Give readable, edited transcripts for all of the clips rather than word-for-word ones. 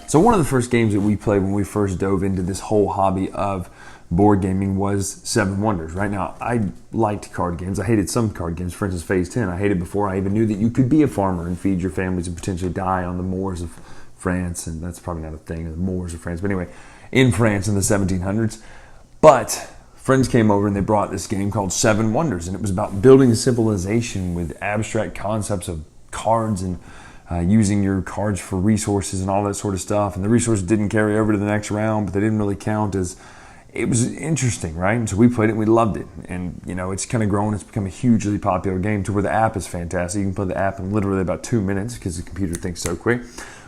So one of the first games that we played when we first dove into this whole hobby of board gaming was Seven Wonders. Right now, I liked card games. I hated some card games. For instance, Phase 10. I hated before I even knew that you could be a farmer and feed your families and potentially die on the moors of France. And that's probably not a thing, the moors of France. But anyway, in France in the 1700s. But friends came over and they brought this game called Seven Wonders. And it was about building a civilization with abstract concepts of cards and using your cards for resources and all that sort of stuff. And the resources didn't carry over to the next round, but they didn't really count as... It was interesting, right? And so we played it and we loved it. And, you know, it's kind of grown. It's become a hugely popular game to where the app is fantastic. You can play the app in literally about 2 minutes because the computer thinks so quick.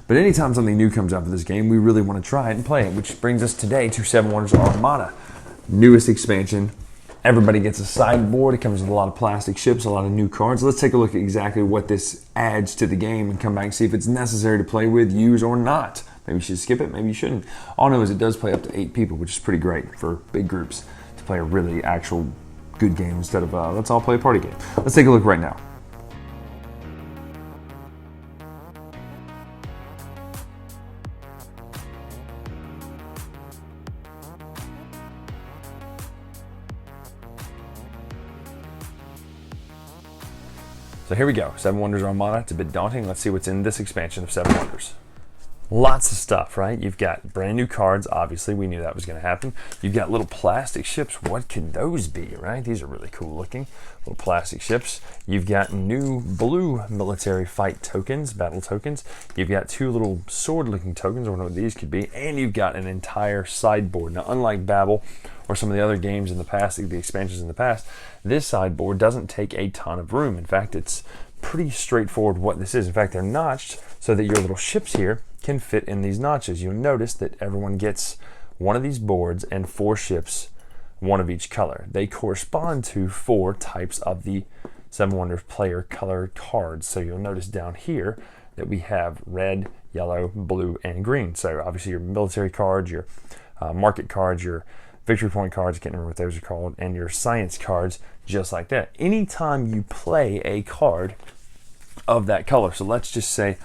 But anytime something new comes out for this game, we really want to try it and play it, which brings us today to Seven Wonders Armada. Newest expansion. Everybody gets a sideboard. It comes with a lot of plastic ships, a lot of new cards. Let's take a look at exactly what this adds to the game and come back and see if it's necessary to play with, use, or not. Maybe you should skip it, maybe you shouldn't. All I know is it does play up to 8 people, which is pretty great for big groups to play a really actual good game instead of let's all play a party game. Let's take a look right now. So here we go, Seven Wonders Armada. It's a bit daunting. Let's see what's in this expansion of Seven Wonders. Lots of stuff, right? You've got brand new cards, obviously. We knew that was going to happen. You've got little plastic ships. What could those be, right? These are really cool looking. Little plastic ships. You've got new blue military fight tokens, battle tokens. You've got 2 little sword looking tokens. I don't know what these could be. And you've got an entire sideboard. Now, unlike Babel or some of the other games in the past, the expansions in the past, this sideboard doesn't take a ton of room. In fact, it's pretty straightforward what this is. In fact, they're notched so that your little ships here can fit in these notches. You'll notice that everyone gets one of these boards and 4 ships, one of each color. They correspond to 4 types of the Seven Wonders player color cards. So you'll notice down here that we have red, yellow, blue, and green. So obviously your military cards, your market cards, your victory point cards, I can't remember what those are called, and your science cards, just like that. Anytime you play a card of that color, so let's just say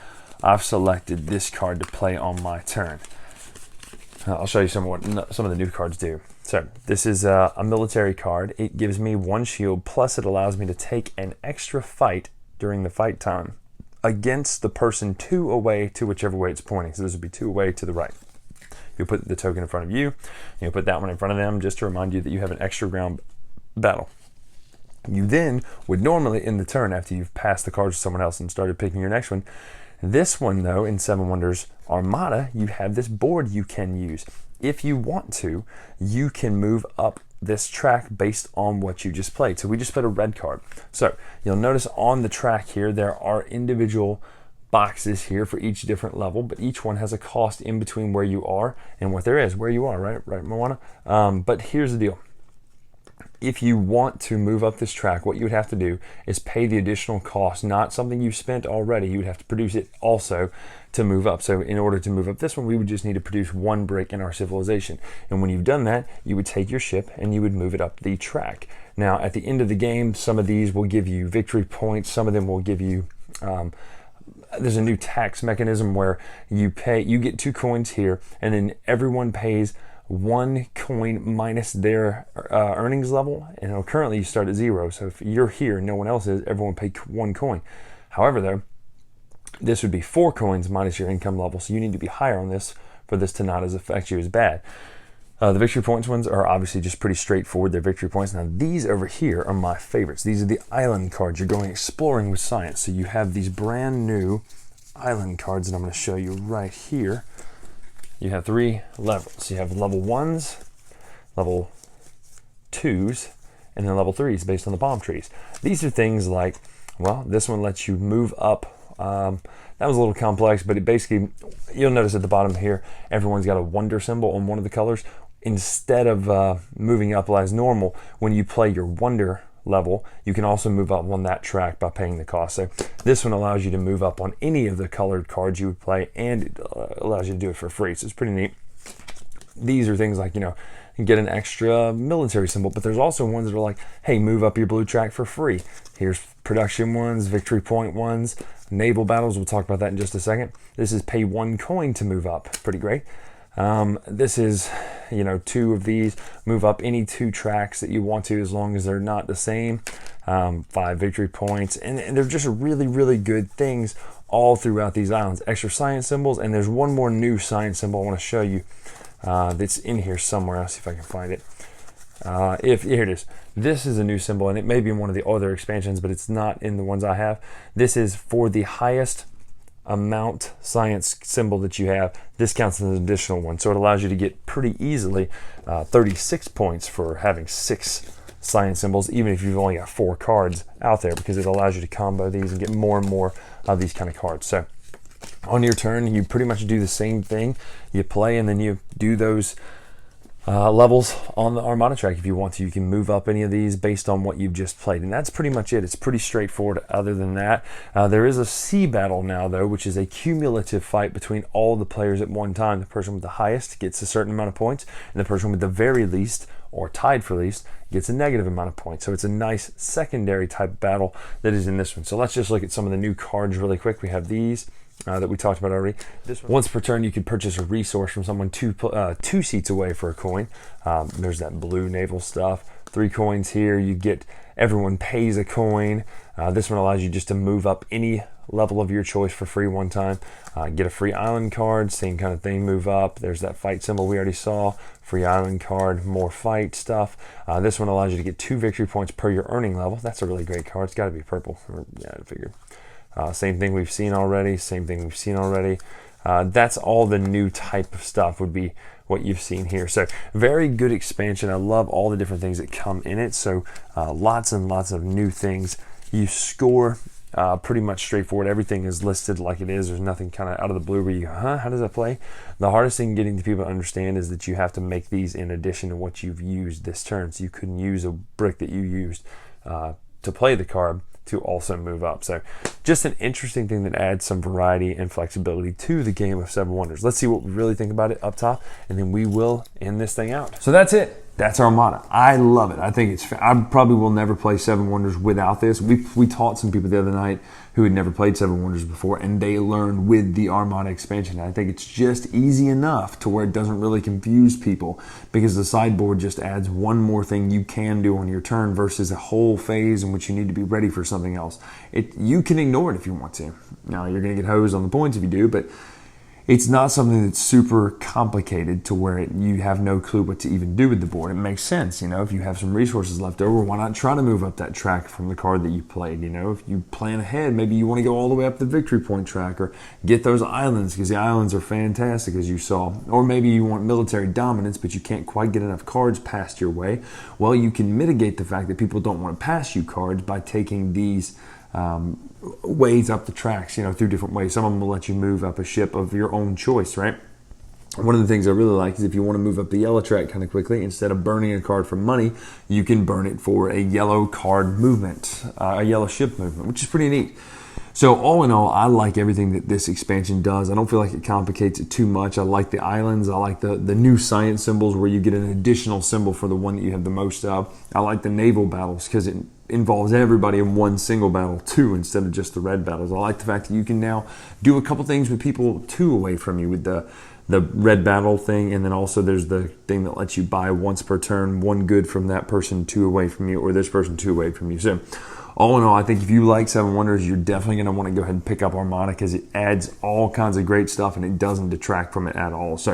I've selected this card to play on my turn. I'll show you some of the new cards do. So this is a military card. It gives me 1 shield, plus it allows me to take an extra fight during the fight time against the person 2 away to whichever way it's pointing. So this would be 2 away to the right. You'll put the token in front of you. You'll put that one in front of them just to remind you that you have an extra round battle. You then would normally end the turn after you've passed the cards to someone else and started picking your next one. This one, though, in Seven Wonders Armada, you have this board you can use. If you want to, you can move up this track based on what you just played. So we just played a red card. So you'll notice on the track here, there are individual boxes here for each different level, but each one has a cost in between where you are and what there is, where you are, right, Moana? But here's the deal. If you want to move up this track, what you would have to do is pay the additional cost, not something you've spent already. You would have to produce it also to move up. So in order to move up this one, we would just need to produce 1 brick in our civilization. And when you've done that, you would take your ship and you would move it up the track. Now, at the end of the game, some of these will give you victory points. Some of them will give you... there's a new tax mechanism where you get 2 coins here, and then everyone pays 1 coin minus their earnings level. And currently you start at 0. So if you're here and no one else is, everyone pay 1 coin. However, though, this would be 4 coins minus your income level. So you need to be higher on this for this to not affect you as bad. The victory points ones are obviously just pretty straightforward. They're victory points. Now these over here are my favorites. These are the island cards. You're going exploring with science. So you have these brand new island cards that I'm going to show you right here. You have 3 levels. You have level 1s, level 2s, and then level 3s based on the palm trees. These are things like, well, this one lets you move up. That was a little complex, but it basically, you'll notice at the bottom here, everyone's got a wonder symbol on one of the colors. Instead of moving up as normal, when you play your wonder level, you can also move up on that track by paying the cost. So this one allows you to move up on any of the colored cards you would play, and it allows you to do it for free. So it's pretty neat. These are things like, and get an extra military symbol. But there's also ones that are like, hey, move up your blue track for free. Here's production ones, victory point ones, naval battles. We'll talk about that in just a second. This is pay 1 coin to move up. Pretty great. This is, 2 of these. Move up any 2 tracks that you want to, as long as they're not the same. 5 victory points. And they're just really, really good things all throughout these islands. Extra science symbols. And there's one more new science symbol I want to show you that's in here somewhere. I'll see if I can find it. Here it is. This is a new symbol, and it may be in one of the other expansions, but it's not in the ones I have. This is for the highest amount science symbol that you have. This counts as an additional one, so it allows you to get pretty easily 36 points for having 6 science symbols, even if you've only got 4 cards out there, because it allows you to combo these and get more and more of these kind of cards. So on your turn, you pretty much do the same thing. You play, and then you do those levels on the Armada track if you want to. You can move up any of these based on what you've just played, and that's pretty much it. It's pretty straightforward. Other than that, there is a sea battle now, though, which is a cumulative fight between all the players at one time. The person with the highest gets a certain amount of points, and the person with the very least, or tied for least, gets a negative amount of points. So it's a nice secondary type battle that is in this one. So let's just look at some of the new cards really quick. We have these that we talked about already. Once per turn, you can purchase a resource from someone 2 seats away for a coin. There's that blue naval stuff. 3 coins here. You get, everyone pays a coin. This one allows you just to move up any level of your choice for free one time. Get a free island card, same kind of thing, move up. There's that fight symbol we already saw. Free island card, more fight stuff. This one allows you to get 2 victory points per your earning level. That's a really great card. It's got to be purple. Yeah, I figured. Same thing we've seen already. That's all the new type of stuff would be what you've seen here. So very good expansion. I love all the different things that come in it. So lots and lots of new things. You score pretty much straightforward. Everything is listed like it is. There's nothing kind of out of the blue where you go, huh, how does that play? The hardest thing getting the people to understand is that you have to make these in addition to what you've used this turn. So you couldn't use a brick that you used to play the card to also move up. So just an interesting thing that adds some variety and flexibility to the game of Seven Wonders. Let's see what we really think about it up top, and then we will end this thing out. So that's it. That's Armada. I love it. I think it's, I probably will never play Seven Wonders without this. We taught some people the other night who had never played Seven Wonders before, and they learned with the Armada expansion. I think it's just easy enough to where it doesn't really confuse people, because the sideboard just adds one more thing you can do on your turn versus a whole phase in which you need to be ready for something else. You can ignore it if you want to. Now, you're going to get hosed on the points if you do, but it's not something that's super complicated to where you have no clue what to even do with the board. It makes sense, you know, if you have some resources left over, why not try to move up that track from the card that you played, you know? If you plan ahead, maybe you want to go all the way up the victory point track or get those islands, because the islands are fantastic, as you saw. Or maybe you want military dominance, but you can't quite get enough cards passed your way. Well, you can mitigate the fact that people don't want to pass you cards by taking these ways up the tracks, you know, through different ways. Some of them will let you move up a ship of your own choice, right? One of the things I really like is if you want to move up the yellow track kind of quickly, instead of burning a card for money, you can burn it for a yellow card movement, a yellow ship movement, which is pretty neat. So all in all, I like everything that this expansion does. I don't feel like it complicates it too much. I like the islands. I like the new science symbols where you get an additional symbol for the one that you have the most of. I like the naval battles because it involves everybody in one single battle too, instead of just the red battles. I like the fact that you can now do a couple things with people 2 away from you with the red battle thing, and then also there's the thing that lets you buy once per turn 1 good from that person 2 away from you, or this person 2 away from you. So all in all, I think if you like Seven Wonders, you're definitely going to want to go ahead and pick up Armada, because it adds all kinds of great stuff and it doesn't detract from it at all. So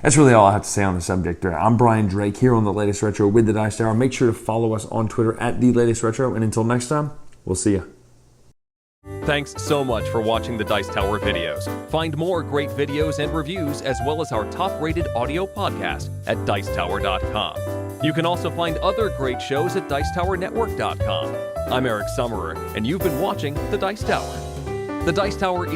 that's really all I have to say on the subject there. I'm Brian Drake here on The Latest Retro with the Dice Tower. Make sure to follow us on Twitter at The Latest Retro, and until next time, we'll see you. Thanks so much for watching the Dice Tower videos. Find more great videos and reviews, as well as our top-rated audio podcast at Dicetower.com. You can also find other great shows at DicetowerNetwork.com. I'm Eric Summerer, and you've been watching The Dice Tower. The Dice Tower is